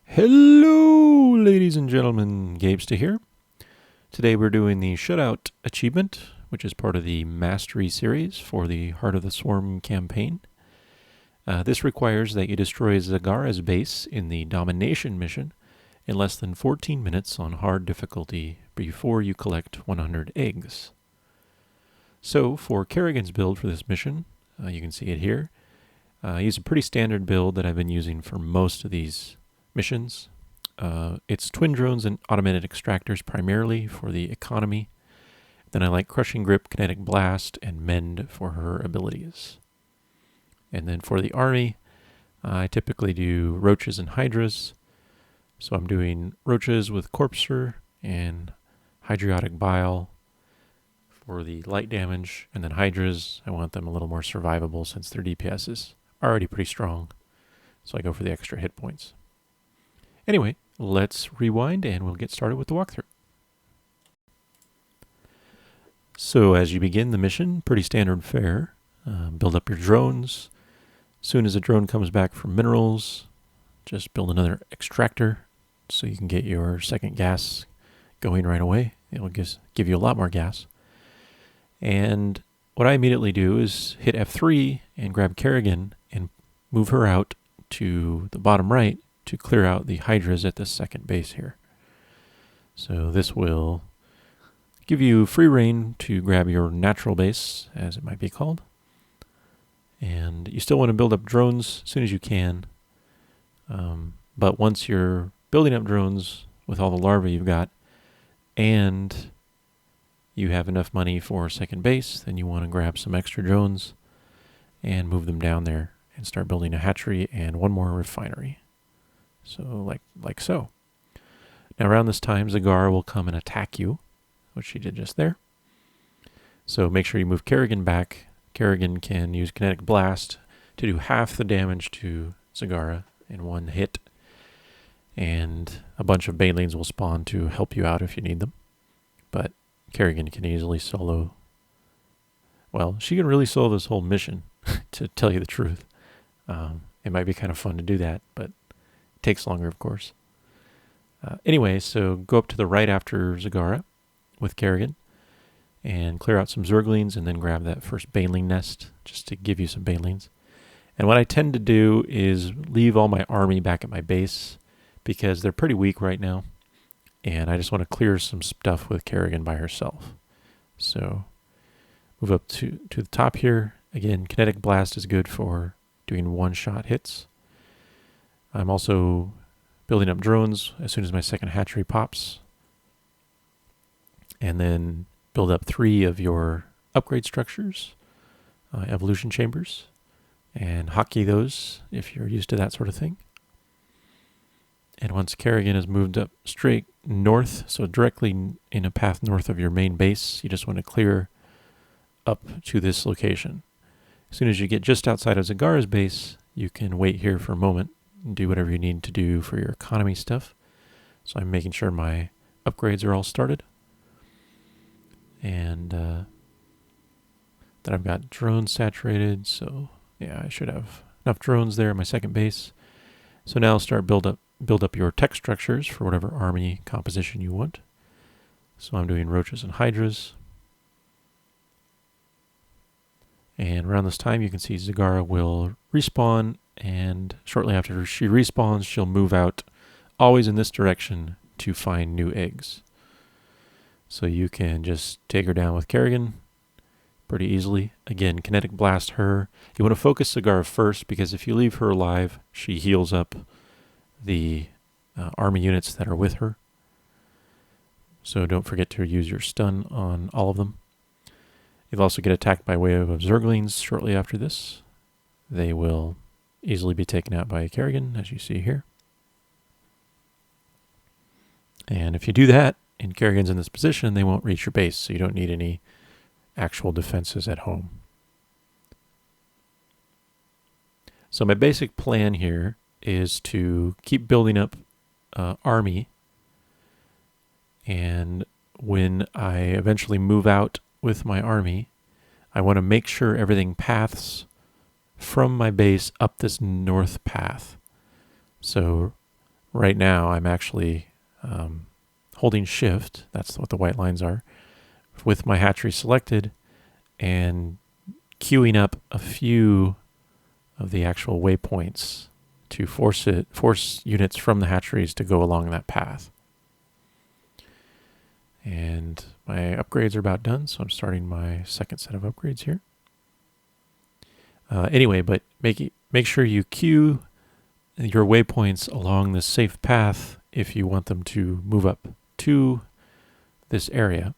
Hello, ladies and gentlemen, gabestah here. Today we're doing the Shutout Achievement, which is part of the Mastery series for the Heart of the Swarm campaign. This requires that you destroy Zagara's base in the Domination mission in less than 14 minutes on hard difficulty before you collect 100 eggs. So for Kerrigan's build for this mission, you can see it here. I use a pretty standard build that I've been using for most of these missions. It's twin drones and automated extractors primarily for the economy. Then I like Crushing Grip, Kinetic Blast, and Mend for her abilities. And then for the army, I typically do Roaches and Hydras. So I'm doing Roaches with Corpser and Hydriotic Bile for the light damage, and then Hydras, I want them a little more survivable since their DPS is already pretty strong. So I go for the extra hit points. Anyway, let's rewind and we'll get started with the walkthrough. So as you begin the mission, pretty standard fare. Build up your drones. As soon as a drone comes back from minerals, just build another extractor so you can get your second gas going right away. It'll just give you a lot more gas. And what I immediately do is hit F3 and grab Kerrigan and move her out to the bottom right to clear out the Hydras at the second base here. So this will give you free reign to grab your natural base, as it might be called. And you still want to build up drones as soon as you can. But once you're building up drones with all the larvae you've got, and you have enough money for second base, then you want to grab some extra drones and move them down there and start building a hatchery and one more refinery. So like so. Now around this time, Zagara will come and attack you, which she did just there. So make sure you move Kerrigan back. Kerrigan can use Kinetic Blast to do half the damage to Zagara in one hit. And a bunch of Banelings will spawn to help you out if you need them. But Kerrigan can easily solo. Well, she can really solo this whole mission, to tell you the truth. It might be kind of fun to do that, but it takes longer, of course. Anyway, so go up to the right after Zagara with Kerrigan and clear out some Zerglings and then grab that first Baneling nest just to give you some Banelings. And what I tend to do is leave all my army back at my base because they're pretty weak right now. And I just want to clear some stuff with Kerrigan by herself. So move up to the top here. Again, Kinetic Blast is good for doing one-shot hits. I'm also building up drones as soon as my second hatchery pops. And then build up 3 of your upgrade structures, evolution chambers, and hotkey those if you're used to that sort of thing. And once Kerrigan has moved up straight north, so directly in a path north of your main base, you just want to clear up to this location. As soon as you get just outside of Zagara's base, you can wait here for a moment and do whatever you need to do for your economy stuff. So I'm making sure my upgrades are all started. And then I've got drones saturated, so yeah, I should have enough drones there at my second base. So now I'll start build up your tech structures for whatever army composition you want. So I'm doing Roaches and Hydras. And around this time you can see Zagara will respawn, and shortly after she respawns she'll move out, always in this direction, to find new eggs. So you can just take her down with Kerrigan pretty easily. Again, Kinetic Blast her. You want to focus Zagara first because if you leave her alive, she heals up the army units that are with her. So don't forget to use your stun on all of them. You'll also get attacked by way of Zerglings shortly after this. They will easily be taken out by Kerrigan, as you see here. And if you do that, and Kerrigan's in this position, they won't reach your base, so you don't need any actual defenses at home. So my basic plan here is to keep building up army, and when I eventually move out with my army, I want to make sure everything paths from my base up this north path. So right now I'm actually holding shift, that's what the white lines are, with my hatchery selected and queuing up a few of the actual waypoints to force units from the hatcheries to go along that path. And my upgrades are about done, so I'm starting my second set of upgrades here. Anyway, but make sure you queue your waypoints along the safe path if you want them to move up to this area.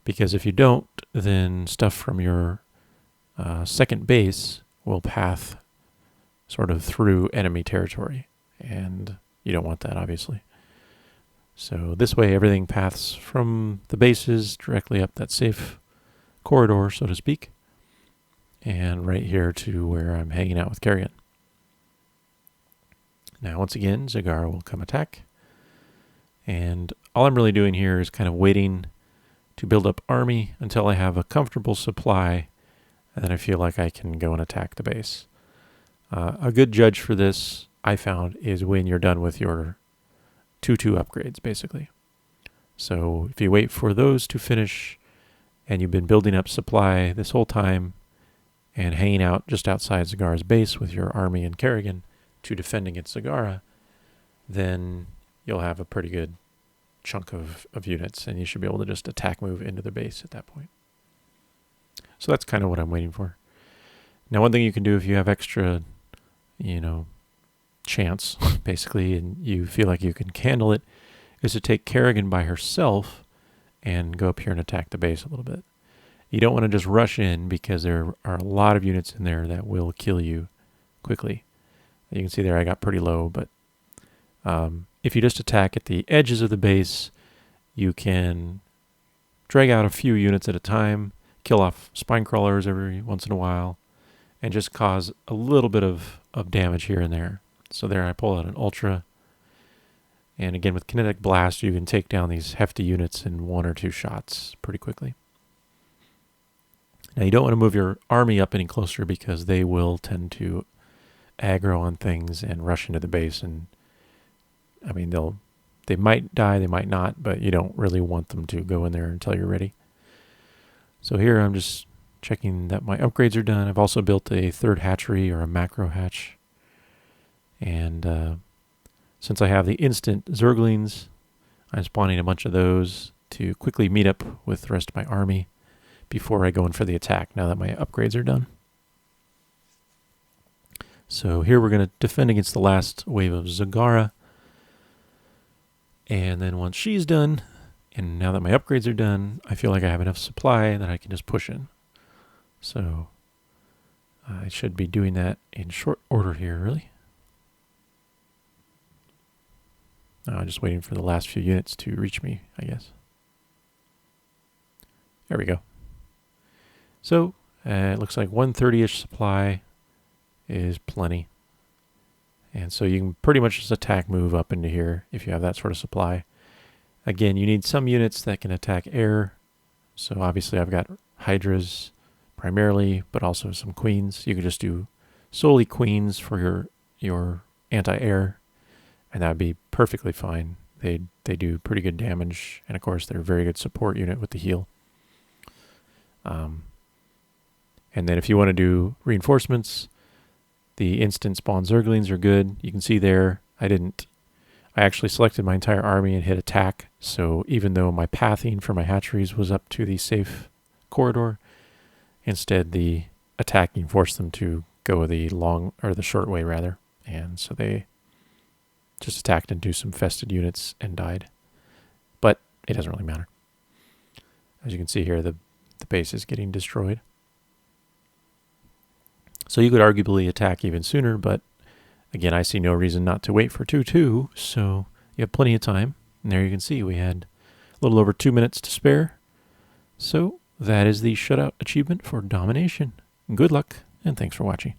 Because if you don't, then stuff from your second base will path sort of through enemy territory, and you don't want that, obviously. So this way everything paths from the bases directly up that safe corridor, so to speak, and right here to where I'm hanging out with Carrion. Now once again, Zagara will come attack, and all I'm really doing here is kind of waiting to build up army until I have a comfortable supply, and then I feel like I can go and attack the base. A good judge for this, I found, is when you're done with your 2-2 upgrades, basically. So if you wait for those to finish, and you've been building up supply this whole time, and hanging out just outside Zagara's base with your army and Kerrigan to defend against Zagara, then you'll have a pretty good chunk of units, and you should be able to just attack move into the base at that point. So that's kind of what I'm waiting for. Now, one thing you can do if you have extra, chance, basically, and you feel like you can handle it, is to take Kerrigan by herself and go up here and attack the base a little bit. You don't want to just rush in because there are a lot of units in there that will kill you quickly. You can see there I got pretty low, but if you just attack at the edges of the base, you can drag out a few units at a time, kill off spine crawlers every once in a while, and just cause a little bit of damage here and there. So there I pull out an Ultra, and again with Kinetic Blast you can take down these hefty units in 1 or 2 shots pretty quickly. Now you don't want to move your army up any closer because they will tend to aggro on things and rush into the base, and they might die, they might not, but you don't really want them to go in there until you're ready. So here I'm just checking that my upgrades are done. I've also built a 3rd hatchery, or a macro hatch. And since I have the instant Zerglings, I'm spawning a bunch of those to quickly meet up with the rest of my army before I go in for the attack, now that my upgrades are done. So here we're going to defend against the last wave of Zagara. And then once she's done, and now that my upgrades are done, I feel like I have enough supply that I can just push in. So I should be doing that in short order here, really. I'm just waiting for the last few units to reach me, I guess. There we go. So it looks like 130-ish supply is plenty. And so you can pretty much just attack move up into here if you have that sort of supply. Again, you need some units that can attack air. So obviously I've got Hydras primarily, but also some Queens. You could just do solely Queens for your anti-air, and that would be perfectly fine. They do pretty good damage, and of course they're a very good support unit with the heal. And then if you want to do reinforcements, the instant spawn Zerglings are good. You can see there, I actually selected my entire army and hit attack. So even though my pathing for my hatcheries was up to the safe corridor, instead the attacking forced them to go the short way rather. And so they just attacked into some fested units and died. But it doesn't really matter. As you can see here, the base is getting destroyed. So you could arguably attack even sooner, but again, I see no reason not to wait for 2-2, so you have plenty of time. And there you can see we had a little over 2 minutes to spare. So that is the Shutout achievement for Domination. Good luck, and thanks for watching.